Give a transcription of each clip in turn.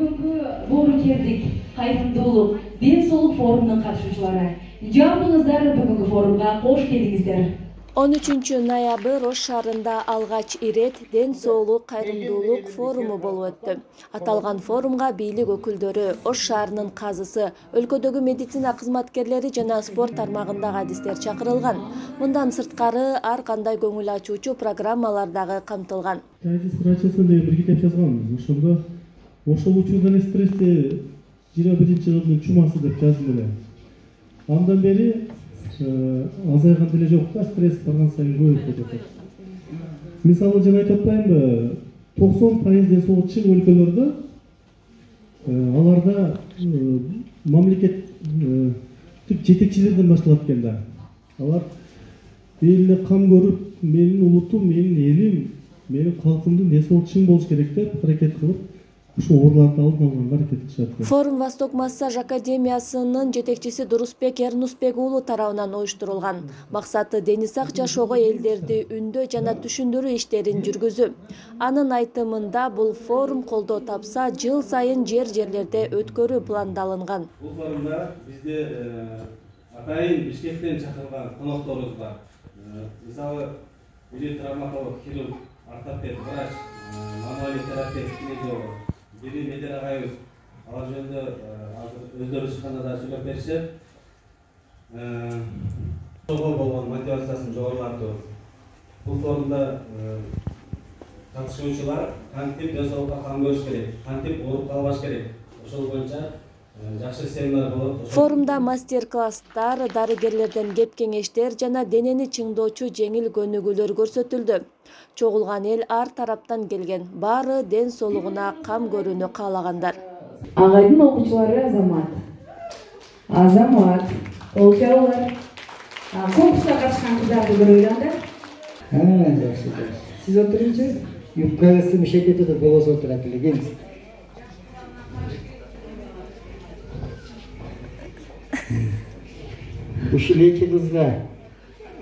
бүгүнкү боорукердик, кайрымдуулук, ден соолук форумунун катышуучулары. Жабыңыздар бүгүнкү форумга кош келиңиздер. 13 ноябрь Ош шаарында алгач ирет ден соолук кайрымдуулук форуму болуп өттү. Аталган форумга бийлик өкүлдөрү, Ош шаарынын казысы, өлкөдөгү медицина кызматкерлери жана спорт тармагындагы адистер чакырылган. Мындан сырткары ар кандай көңүл ачуучу программалар дагы камтылган. Тайзис врачасы деген бир китеп жазганбыз. Ошондо ошол учурдан стрести 21-жылдын чумасы деп жаздым эле. Андан бери азайган деле жок да, стресс барган сайын көбөйүп кетет. Мисалы жана айтып атпаймынбы, 90% ден соолук чың өлкөлөрдө аларда мамлекеттик жетекчилерден башталат экен да. Алар элине кам көрүп, менин улутум, менин элим, менин калкымдын ден соолугу чың болуш керек деп аракет кылып, ушул ооруларды алдын алганга аракет кылышат. Форум Восток массаж академиясынын жетекчиси Дурусбек Эрнусбек уулу тарабынан уюштурулган. Максаты дени сак жашоого элдерди үндөө жана түшүндүрүү иштерин жүргүзүү. Анын айтымында бул форум колдоо тапса, жыл сайын жерлерде өткөрүү пландалынган. Бул форумда бизде атайын Бишкектен чакырылган конокторубуз бар. Мисалы, бири травматолог, хирург, ортопед, врач, мануальный терапевт, кинезиолог, бири медер агайыбыз. Алар жөнүндө азыр өздөрү чыкканда сүйлөп беришет. Ошого болгон мотивациясын жогорулатуу. Бул форумда катышуучулар кантип ден соолукка кам көрүш керек, кантип ооруп калбаш керек. Ошол боюнча жакшы семинар болот. Форумда мастер-класстар, дарыгерлерден кеп-кеңештер жана денени чыңдоочу жеңил көнүгүүлөр көрсөтүлдү. Чогулган эл ар тараптан келген, баары ден соолугуна кам көрүүнү каалагандар. Агайдын окуучулары Азамат, Олчалар, конкурска катышкан кыздарды көрөлү анда. Жакшы. Сиз отурыңчу, юбкасы мешетте да болосо отурат эле, келиңиз. Ушул эки кызга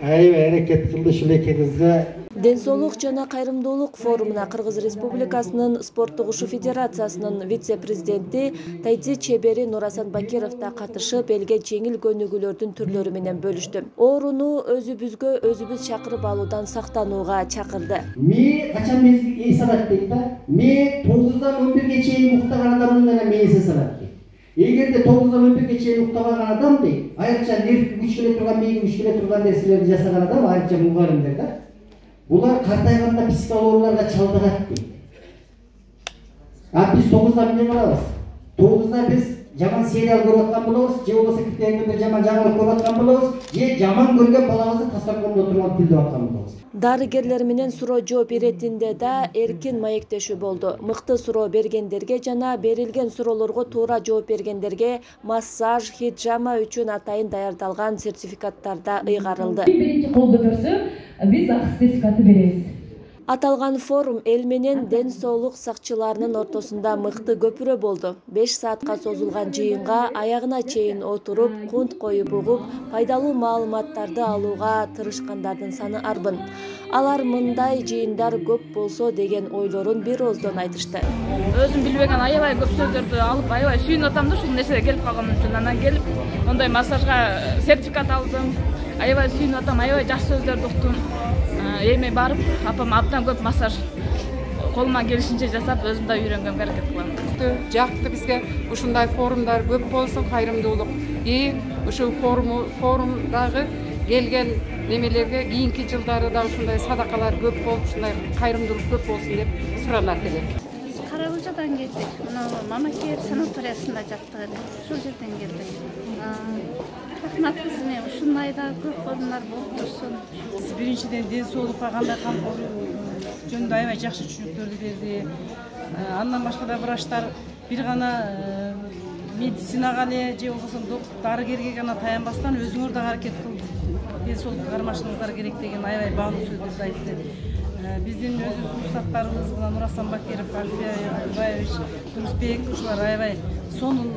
аябай аракет кылды, ушул эки кызга. Ден соолук жана кайрымдуулук форумуна Кыргыз Республикасынын спорттук ушу федерациясынын вице-президенти Тайци чебери Нурасан Бакиров да катышып, элге жеңил көнүгүүлөрдүн түрлөрү менен бөлүштү. Ооруну өзүбүз чакырып алуудан сактанууга чакырды. Мен качан эс алат дейт да? Мен 9-дан 11-ге чейин уктаган адамдын гана эсе салат дейт. Эгерде 9-дан 11-ге чейин уктабаган адам дейт, айрыкча нерв күчкеле турган, мээги күчкеле турган нерселерди жасаган адам, айрыкча мугалимдер да. Булар картайганда психикалык ооруларга чалдыгат дейт. Биз 9-да эмне кылабыз? 9-да биз жаман сериал көрүп аткан болобуз, же болбосо китепте бир жаман жаңылык көрүп аткан болобуз, же жаман көргөн балабызды тастакондо турган тилде аткан болобуз. Дарыгерлер менен суроо жооп иретинде да эркин маектешүү болду. Мыкты суроо бергендерге жана берилген суроолорго туура жооп бергендерге массаж, хиджама үчүн атайын даярдалган сертификаттар да ыйгарылды. Биринчи колдо көрсө, биз ак сертификаты беребиз. Аталган форум эл менен ден соолук сакчыларынын ортосунда мыкты көпүрө болду. 5 саатка созулган жыйынга аягына чейин отуруп, кунт коюп угуп, пайдалуу маалыматтарды алууга тырышкандардын саны арбын. Алар мындай жыйындар көп болсо деген ойлорун бир ооздон айтышты. Өзүм билбеген аябай көп сөздөрдү алып, аябай сүйүнүп атам да ушул нерсеге келип калганым үчүн. Анан келип, мондай массажга сертификат алдым. Аябай сүйүнүп атам, аябай жакшы сөздөрдү уктум. Эми барып, апам абдан көп массаж колума келишинче жасап, өзүм да үйрөнгөнгө аракет кылам. Жакты бизге ушундай форумдар көп болсун, кайрымдуулук. Ушул форумдагы келген немелерге кийинки жылдары да ушундай садакалар көп болуп, ушундай кайрымдуулук көп болсун деп суралат элек. Биз Карабулжадан келдик. Мамакер санаториясында жаттык элек. Ушул жерден келдик. Рахмат сизге, ушундай да көп форумдар болуп турсун. Биринчиден ден соолукка кандай камкор жөнүндө аябай жакшы түшүнүктөрдү берди. Андан башка да врачтар бир гана медицинага эле же болбосо дарыгерге гана таянбастан өзүңөр да аракет кылып ден соолукка кармашыңыздар керек деген аябай баалуу сөздөрдү айтты. Биздин өзүбүздүн устаттарыбыз Нурасан Бакиров, Альфия Ибаевич, Дурусбек ушулар аябай сонун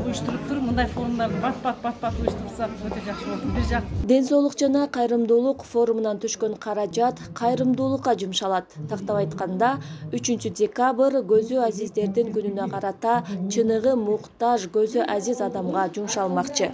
уюштуруп туруп мындай форумдарды бат уюштурсак өтө жакшы болот. Бир жак Ден соолук жана кайрымдуулук форумунан түшкөн каражат кайрымдуулукка жумшалат. Тактап айтканда 3 декабрь көзү азиздердин күнүнө карата чыныгы муктаж көзү азиз адамга жумшалмакчы.